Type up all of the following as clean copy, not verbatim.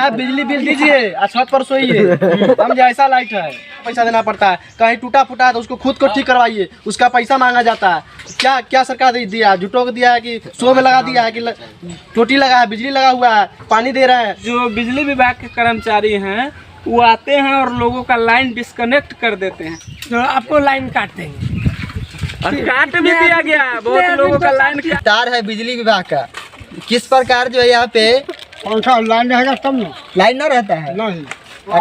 साहब बिजली बिल दीजिए और छत पर सोइए। हम जैसा लाइट है पैसा देना पड़ता है, कहीं टूटा फूटा है तो उसको खुद को ठीक करवाइए, उसका पैसा मांगा जाता है। क्या क्या सरकार दिया, झूठों को दिया है कि शो में लगा दिया है कि टोटी लगा है, बिजली लगा हुआ है, पानी दे रहे हैं। जो बिजली विभाग के कर्मचारी हैं वो आते हैं और लोगों का लाइन डिस्कनेक्ट कर देते हैं, जो आपको लाइन काट देंगे। और काट भी दिया गया है बहुत लोगों का लाइन। तार है बिजली विभाग का, किस प्रकार जो है यहाँ पे पंखा लाइन रहेगा तब ना, लाइन न रहता है। नहीं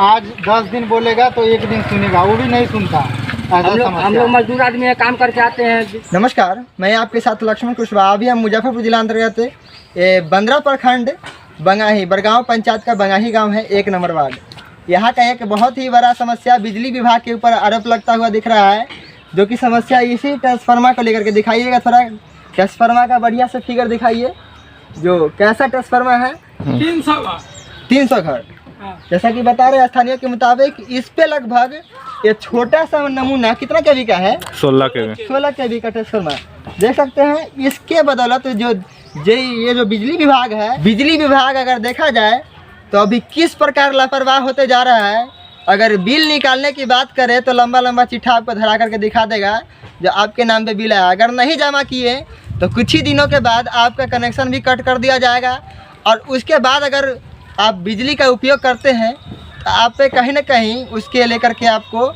आज 10 दिन बोलेगा तो 1 दिन सुनेगा, वो भी नहीं सुनता। हम लोग मजदूर आदमी है, काम करके आते हैं। नमस्कार, मैं आपके साथ लक्ष्मण कुशवाहा। अभी हम मुजफ्फरपुर जिला अंतर्गत बंदरा प्रखंड बंगाही बरगांव पंचायत का बंगाही गांव है, 1 नंबर वार्ड। यहाँ का एक बहुत ही बड़ा समस्या बिजली विभाग के ऊपर आरोप लगता हुआ दिख रहा है, जो कि समस्या इसी ट्रांसफार्मर को लेकर के दिखाइएगा। थोड़ा ट्रांसफार्मर का बढ़िया से फिगर दिखाइए, जो कैसा ट्रांसफार्मर है। 300 घर, जैसा कि बता रहे स्थानीय के मुताबिक इस पे लगभग ये छोटा सा नमूना कितना केवी का है, 16 केवी का ट्रांसफार्मर देख सकते हैं। इसके बदौलत ये जो बिजली विभाग है, बिजली विभाग अगर देखा जाए तो अभी किस प्रकार लापरवाह होते जा रहा है। अगर बिल निकालने की बात करें तो लंबा लंबा चिट्ठा आपको धरा करके दिखा देगा जो आपके नाम पे बिल आया। अगर नहीं जमा किए तो कुछ ही दिनों के बाद आपका कनेक्शन भी कट कर दिया जाएगा। और उसके बाद अगर आप बिजली का उपयोग करते हैं तो आप पे कहीं ना कहीं उसके लेकर के आपको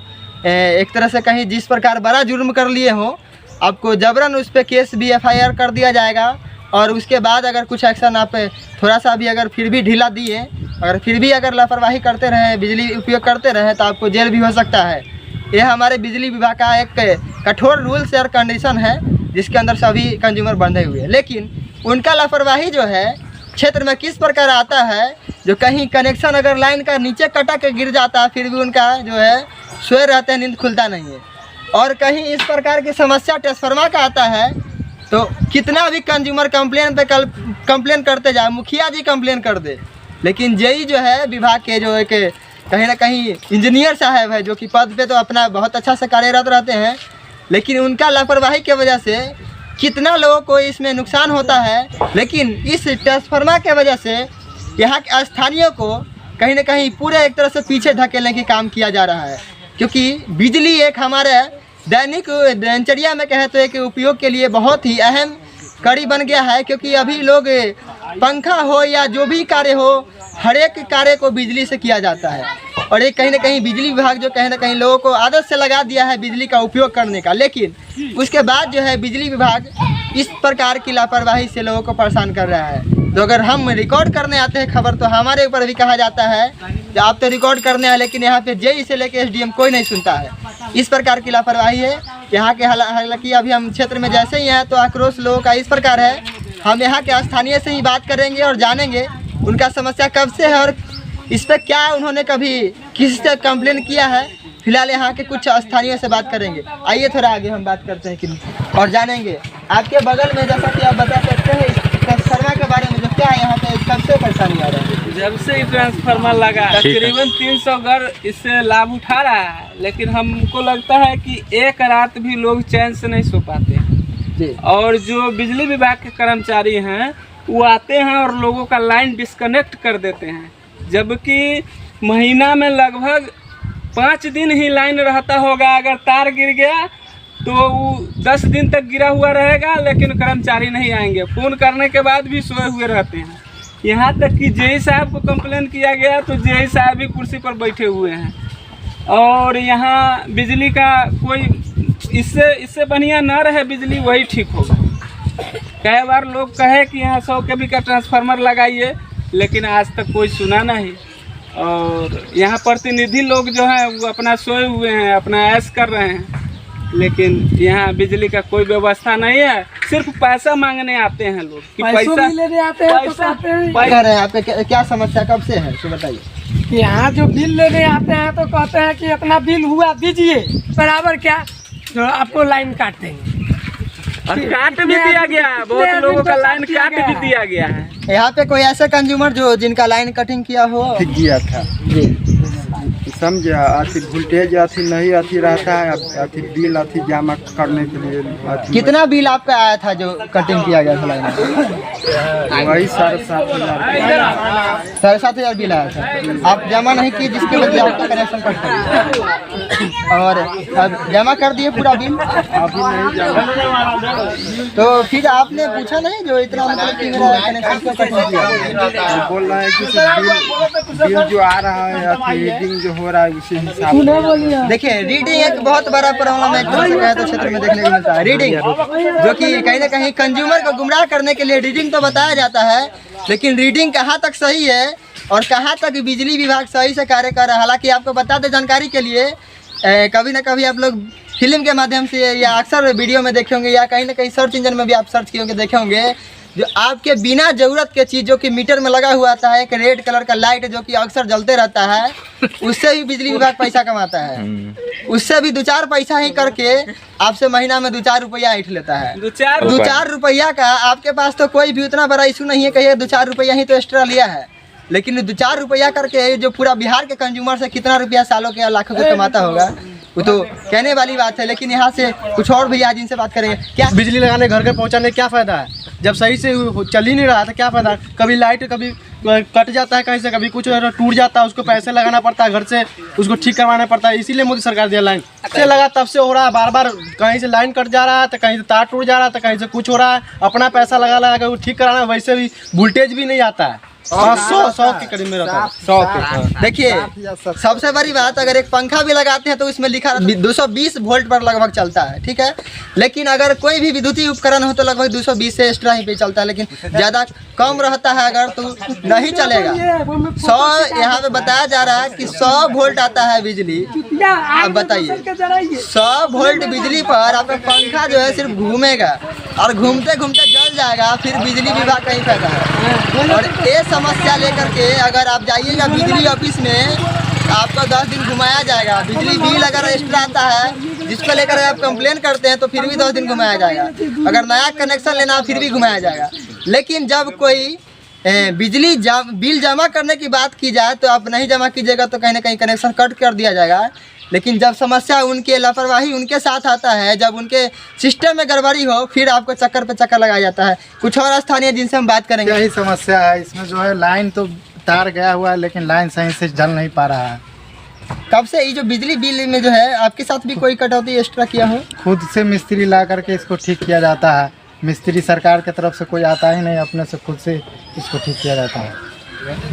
एक तरह से कहीं जिस प्रकार बड़ा जुर्म कर लिए हो, आपको जबरन उस पर केस भी FIR कर दिया जाएगा। और उसके बाद अगर कुछ एक्शन आप थोड़ा सा भी अगर फिर भी ढीला दिए, अगर फिर भी अगर लापरवाही करते रहें, बिजली उपयोग करते रहें, तो आपको जेल भी हो सकता है। ये हमारे बिजली विभाग का एक कठोर रूल्स और कंडीशन है, जिसके अंदर सभी कंज्यूमर बंधे हुए हैं। लेकिन उनका लापरवाही जो है क्षेत्र में किस प्रकार आता है, जो कहीं कनेक्शन अगर लाइन का नीचे कटा के गिर जाता है फिर भी उनका जो है सोए रहते हैं, नींद खुलता नहीं है। और कहीं इस प्रकार की समस्या ट्रांसफार्मर का आता है तो कितना भी कंज्यूमर कंप्लेन पे कंप्लेन करते जाए, मुखिया जी कंप्लेन कर दे, लेकिन जेई जो है विभाग के जो एक कहीं ना कहीं इंजीनियर साहब है, जो कि पद पे तो अपना बहुत अच्छा से कार्यरत रहते हैं, लेकिन उनका लापरवाही की वजह से कितना लोगों को इसमें नुकसान होता है। लेकिन इस ट्रांसफार्मर के वजह से यहाँ के स्थानीयों को कहीं ना कहीं पूरे एक तरह से पीछे धकेलने की काम किया जा रहा है, क्योंकि बिजली एक हमारे दैनिक दिनचर्या में कहे तो एक उपयोग के लिए बहुत ही अहम कड़ी बन गया है। क्योंकि अभी लोग पंखा हो या जो भी कार्य हो, हर एक कार्य को बिजली से किया जाता है। और एक कहीं ना कहीं बिजली विभाग जो कहीं ना कहीं लोगों को आदत से लगा दिया है बिजली का उपयोग करने का, लेकिन उसके बाद जो है बिजली विभाग इस प्रकार की लापरवाही से लोगों को परेशान कर रहा है। तो अगर हम रिकॉर्ड करने आते हैं खबर तो हमारे ऊपर भी कहा जाता है कि आप तो रिकॉर्ड करने आए, लेकिन यहाँ पे जेई से लेकर SDM कोई नहीं सुनता है। इस प्रकार की लापरवाही है यहाँ के। हालांकि अभी हम क्षेत्र में जैसे ही हैं तो आक्रोश लोगों का इस प्रकार है। हम यहाँ के स्थानीय से ही बात करेंगे और जानेंगे उनका समस्या कब से है और इस पर क्या उन्होंने कभी किसी से कंप्लेन किया है। फिलहाल यहाँ के कुछ स्थानीय से बात करेंगे। आइए थोड़ा आगे हम बात करते हैं कि और जानेंगे आपके बगल में, जैसा कि आप बता सकते हैं ट्रांसफार्मर के बारे में, जो क्या है यहाँ पे सबसे परेशानी आ रहा है। जब से ट्रांसफार्मर लगा तकरीबन 300 घर इससे लाभ उठा रहा है, लेकिन हमको लगता है कि एक रात भी लोग चैन से नहीं सो पाते हैं। और जो बिजली विभाग के कर्मचारी हैं वो आते हैं और लोगों का लाइन डिस्कनेक्ट कर देते हैं, जबकि महीना में लगभग 5 दिन ही लाइन रहता होगा। अगर तार गिर गया तो वो 10 दिन तक गिरा हुआ रहेगा, लेकिन कर्मचारी नहीं आएंगे। फ़ोन करने के बाद भी सोए हुए रहते हैं। यहाँ तक कि जेई साहब को कंप्लेन किया गया तो जेई साहब भी कुर्सी पर बैठे हुए हैं। और यहाँ बिजली का कोई इससे बढ़िया ना रहे बिजली, वही ठीक होगा। कई बार लोग कहे कि यहाँ 100 kV का ट्रांसफार्मर लगाइए, लेकिन आज तक कोई सुना नहीं। और यहाँ प्रतिनिधि लोग जो हैं वो अपना सोए हुए हैं, अपना ऐश कर रहे हैं, लेकिन यहाँ बिजली का कोई व्यवस्था नहीं है। सिर्फ पैसा मांगने आते हैं लोग कि पैसा लेने आते हैं, तो कहते हैं कह रहे हैं आपके क्या समस्या कब से है, तो बताइए। यहाँ जो बिल लेने आते हैं तो कहते हैं कि अपना बिल हुआ दीजिए, बराबर क्या जो आपको लाइन काट देंगे। और काट भी दिया गया है, बहुत लोगों का लाइन काट भी दिया गया है। यहाँ पे कोई ऐसा कंज्यूमर जो जिनका लाइन कटिंग किया हो? किया था जी। समझे अथी वोल्टेज अथी नहीं अथी रहता है, अथी बिल अथी जमा करने के लिए अथी कितना बिल आपका आया था जो कटिंग किया गया था लाइन में? वही 7,500 7,500 बिल आया था। आप जमा नहीं किए जिसके बदले आपका कनेक्शन कट कर, और अब जमा कर दिए पूरा बिल? अभी नहीं जमा। तो फिर आपने पूछा नहीं जो इतना मतलब कि मेरा कनेक्शन क्यों कट किया? बोल रहा है कि बिल जो आ रहा है अथी रीडिंग जो हो रहा है उसी हिसाब से। देखिए रीडिंग एक बहुत बड़ा प्रॉब्लम है क्षेत्र में देखने को मिलता है। रीडिंग जो कि कहीं ना कहीं कंज्यूमर को गुमराह करने के लिए रीडिंग तो बताया जाता है, लेकिन रीडिंग कहाँ तक सही है और कहाँ तक बिजली विभाग सही से कार्य कर रहा है। हालांकि आपको बता दें जानकारी के लिए, कभी ना कभी आप लोग फिल्म के माध्यम से या अक्सर वीडियो में देखे होंगे या कहीं ना कहीं सर्च इंजन में भी आप सर्च किए होंगे, देखे होंगे जो आपके बिना जरूरत के चीज़ जो कि मीटर में लगा हुआ आता है, एक रेड कलर का लाइट जो कि अक्सर जलते रहता है, उससे भी बिजली विभाग पैसा कमाता है। उससे भी 2-4 पैसा ही करके आपसे महीना में 2-4 रुपया ऐंठ लेता है। 2-4 रुपया का आपके पास तो कोई भी उतना बड़ा इशू नहीं है, कहिए 2-4 रुपया ही तो एक्स्ट्रा लिया है, लेकिन 2-4 रुपया करके जो पूरा बिहार के कंज्यूमर से कितना रुपया सालों के लाखों के कमाता होगा वो तो कहने वाली बात है। लेकिन यहाँ से कुछ और भैया जिनसे बात करेंगे, क्या बिजली लगाने घर घर पहुंचाने क्या फ़ायदा है जब सही से चल ही नहीं रहा था? क्या फ़ायदा? कभी लाइट कभी कट जाता है कहीं से, कभी कुछ टूट जाता है, उसको पैसे लगाना पड़ता है, घर से उसको ठीक करवाना पड़ता है। इसीलिए मोदी सरकार दिया लाइन से लगा तब से हो रहा है। बार बार कहीं से लाइन कट जा रहा है तो कहीं से तार टूट जा रहा है तो कहीं से कुछ हो रहा है। अपना पैसा लगा वो ठीक कराना, वैसे भी वोल्टेज भी नहीं आता है। 100 के करीब में रहता है, 100 के। देखिए सबसे बड़ी बात, अगर एक पंखा भी लगाते हैं तो इसमें लिखा 220 वोल्ट पर लगभग चलता है, ठीक है। लेकिन अगर कोई भी विद्युतीय उपकरण हो तो लगभग 220 से एक्स्ट्रा ही पे चलता है, लेकिन ज़्यादा कम रहता है अगर तो नहीं चलेगा। 100 यहाँ पे बताया जा रहा है कि 100 वोल्ट आता है बिजली। अब बताइए 100 वोल्ट बिजली पर आपका पंखा जो है सिर्फ घूमेगा और घूमते घूमते जल जाएगा, फिर बिजली विभाग का ही फायदा है। और ये समस्या लेकर के अगर आप जाइएगा बिजली ऑफिस में, आपको 10 दिन घुमाया जाएगा। बिजली बिल अगर एक्स्ट्रा आता है जिसको लेकर आप कंप्लेन करते हैं तो फिर भी 10 दिन घुमाया जाएगा। अगर नया कनेक्शन लेना फिर भी घुमाया जाएगा। लेकिन जब कोई बिजली बिल जमा करने की बात की जाए तो आप नहीं जमा कीजिएगा तो कहीं ना कहीं कनेक्शन कट कर दिया जाएगा। लेकिन जब समस्या उनके लापरवाही उनके साथ आता है, जब उनके सिस्टम में गड़बड़ी हो, फिर आपको चक्कर पे चक्कर लगाया जाता है। कुछ और स्थानीय जिनसे हम बात करेंगे। यही समस्या है इसमें जो है, लाइन तो तार गया हुआ है लेकिन लाइन सही से जल नहीं पा रहा है। कब से ये जो बिजली बिल में जो है आपके साथ भी कोई कटौती एक्स्ट्रा किया हो? खुद से मिस्त्री ला करके इसको ठीक किया जाता है। मिस्त्री सरकार की तरफ से कोई आता ही नहीं, अपने से खुद से इसको ठीक किया जाता है।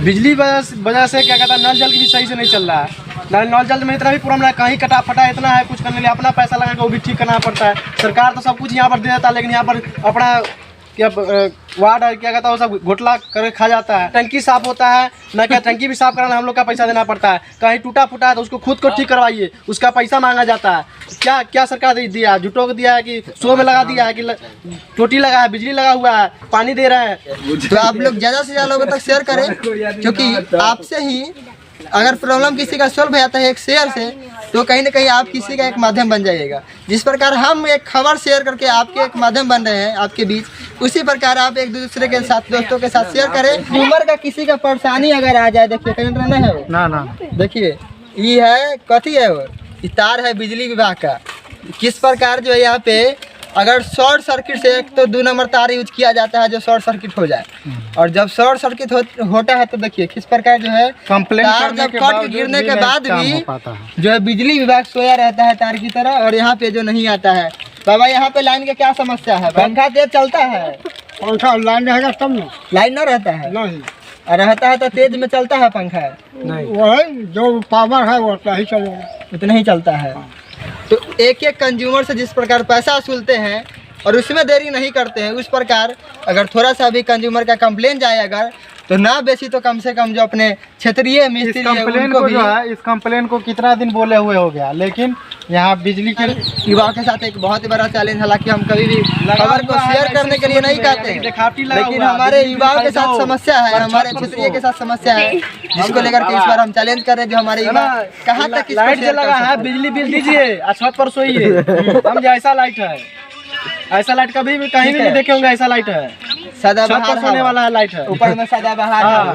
बिजली वजह से क्या कहता है, नल जल भी सही से नहीं चल रहा है। नल जल में इतना भी प्रॉब्लम है, कहीं कटा फटा इतना है, कुछ करने के लिए अपना पैसा लगा के वो भी ठीक करना पड़ता है। सरकार तो सब कुछ यहाँ पर दे देता है, लेकिन यहाँ पर अपना क्या वार्ड है क्या कहता है वो सब घोटला करके खा जाता है। टंकी साफ होता है ना, क्या टंकी भी साफ कराना हम लोग का पैसा देना पड़ता है। कहीं टूटा फूटा है तो उसको खुद को ठीक करवाइए, उसका पैसा मांगा जाता है। क्या क्या सरकार दिया? झूठों को दिया है कि शो में लगा दिया है कि टोटी लगा है, बिजली लगा हुआ है, पानी दे रहे हैं। तो आप लोग ज़्यादा से ज़्यादा लोगों तक शेयर करें, क्योंकि आपसे ही अगर प्रॉब्लम किसी का सॉल्व हो जाता है एक शेयर से, तो कहीं ना कहीं आप किसी का एक माध्यम बन जाइएगा। जिस प्रकार हम एक खबर शेयर करके आपके एक माध्यम बन रहे हैं आपके बीच, उसी प्रकार आप एक दूसरे के साथ दोस्तों के साथ शेयर करें। उम्र का किसी का परेशानी अगर आ जाए, देखिए कहीं नहीं है वो ना देखिए ये है कथी है वो, ये तार है बिजली विभाग का। किस प्रकार जो है यहाँ पे अगर शॉर्ट सर्किट से एक तो 2 नंबर तार यूज किया जाता है जो शॉर्ट सर्किट हो जाए, और जब शॉर्ट सर्किट होता है तो देखिए किस प्रकार जो है तार जब कट गिरने के बाद भी जो है बिजली विभाग सोया रहता है तार की तरह, और यहाँ पे जो नहीं आता है। बाबा यहाँ पे लाइन का क्या समस्या है? पंखा तेज चलता है? पंखा लाइन रहेगा तब ना, लाइन न रहता है, नहीं रहता है तो तेज में चलता है पंखा? नहीं, वही जो पावर है वो उतना ही चलेगा, उतना ही चलता है। तो एक एक कंज्यूमर से जिस प्रकार पैसा वसूलते हैं और उसमें देरी नहीं करते हैं, उस प्रकार अगर थोड़ा सा भी कंज्यूमर का कंप्लेन जाए अगर, तो ना बेसी तो कम से कम जो अपने क्षेत्रीय मिस्त्री इस कंप्लेन को जो है, इस कंप्लेन को कितना दिन बोले हुए हो गया, लेकिन यहाँ बिजली के युवाओं के साथ एक बहुत ही बड़ा चैलेंज। हालांकि हम कभी भी खबर को शेयर करने के लिए नहीं कहते हैं, लेकिन हमारे युवाओं के साथ समस्या है, हमारे क्षेत्रीय के साथ समस्या है, जिसको लेकर के इस बार हम चैलेंज कर रहे हैं। जो हमारे युवा कहाँ तक लाइट लगा है, बिजली बिल दीजिए, छत पर सोइए। हम ऐसा लाइट है, ऐसा लाइट कभी भी कहीं भी नहीं देखे होंगे, ऐसा लाइट है। छत पर सोने वाला लाइट है। ऊपर में सदाबहार हाँ,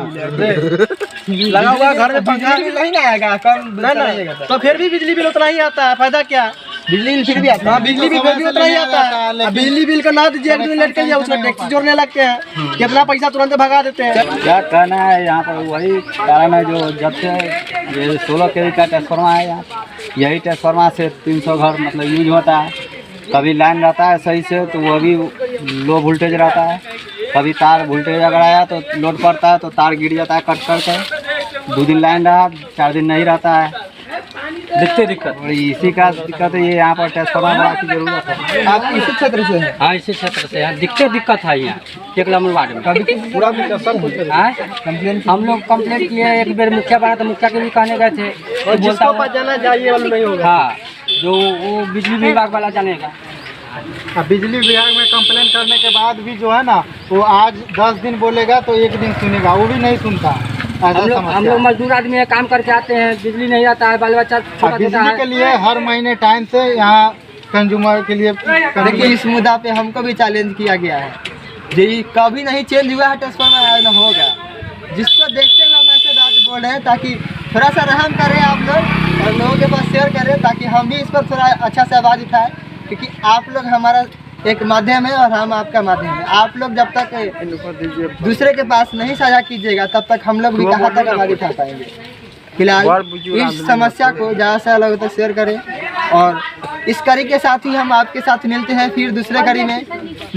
लगा हुआ घर में पंखा नहीं ना आएगा, कम नहीं, तो फिर भी बिजली बिल उतना ही आता है, फायदा क्या? बिजली बिल फिर भी आता हाँ, है। बिजली बिल फिर भी उतना ही आता है। अब बिजली बिल का ना दीजिए, 1 दिन लेट के लिए उसका टैक्स जोड़ने लगते हैं, कितना पैसा तुरंत भगा देते हैं। क्या कहना है यहाँ पर वही कारण है जो जब से ये 16 kV का ट्रांसफार्मर है यहाँ, यही ट्रांसफार्मर से 300 घर मतलब यूज होता है। कभी लाइन रहता है सही से तो वो भी लो वोल्टेज रहता है, कभी तार वोल्टेज अगर आया तो लोड पड़ता है तो तार गिर जाता है कट करके। 2 दिन लाइन रहा, 4 दिन नहीं रहता है, दिक्कत। और इसी का दिक्कत है, ये यहाँ पर ट्रांसफार्मर की जरूरत है। आप इसी क्षेत्र से हैं? हाँ, इसी क्षेत्र से यहाँ दिक्कत है यहाँ 1 नंबर वार्ड में। पूरा सब कुछ कंप्लेन हम लोग कंप्लेंट किए, एक बार मुखिया बना तो मुखिया के भी कहने गए थे, और जिसको पास जाना चाहिए वाला नहीं होगा। हाँ, जो वो बिजली विभाग वाला जानेगा। बिजली विभाग में कंप्लेन करने के बाद भी जो है ना, वो आज 10 दिन बोलेगा तो 1 दिन सुनेगा, वो भी नहीं सुनता। हम लोग मजदूर आदमी है, काम करके आते हैं, बिजली नहीं आता है, बाल बच्चा छोटा छोटा बिजली है। के लिए हर महीने टाइम से यहाँ कंज्यूमर के लिए देखिए, इस मुद्दा पे हमको भी चैलेंज किया गया है, जी कभी नहीं चेंज हुआ है ट्रांसफार्मर, न होगा। जिसको देखते हुए हम ऐसे बात बोल रहे हैं ताकि थोड़ा सा रहम करें आप लोग और लोगों के पास शेयर करें, ताकि हम भी इस पर थोड़ा अच्छा से आवाज़ उठाएं, क्योंकि आप लोग हमारा एक माध्यम है और हम आपका माध्यम है। आप लोग जब तक दूसरे के पास नहीं साझा कीजिएगा तब तक हम लोग भी कहाँ तक आवाज़ उठा पाएंगे। फिलहाल इस समस्या को ज़्यादा से ज़्यादा लोगों तक शेयर करें, और इस कड़ी के साथ ही हम आपके साथ मिलते हैं फिर दूसरे कड़ी में।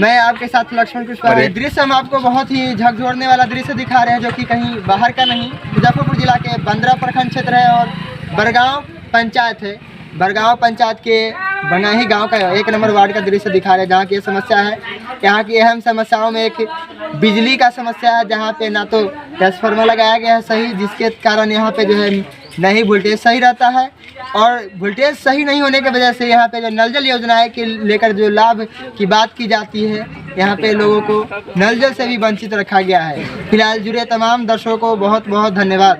मैं आपके साथ लक्ष्मण कुशवाहा। दृश्य हम आपको बहुत ही झकझोरने वाला दृश्य दिखा रहे हैं, जो कि कहीं बाहर का नहीं, मुजफ्फरपुर जिला के बंदरा प्रखंड क्षेत्र है और बरगांव पंचायत है। बरगांव पंचायत के बंगाही गांव का 1 नंबर वार्ड का दृश्य दिखा रहे हैं, जहाँ की ये समस्या है। यहाँ की अहम समस्याओं में एक बिजली का समस्या है, जहाँ पे ना तो ट्रांसफार्मर लगाया गया है सही, जिसके कारण यहाँ पे जो है नहीं वोल्टेज सही रहता है, और वोल्टेज सही नहीं होने की वजह से यहाँ पे जो नल जल योजनाएं के लेकर जो लाभ की बात की जाती है, यहाँ पे लोगों को नल जल से भी वंचित रखा गया है। फिलहाल जुड़े तमाम दर्शकों को बहुत बहुत धन्यवाद।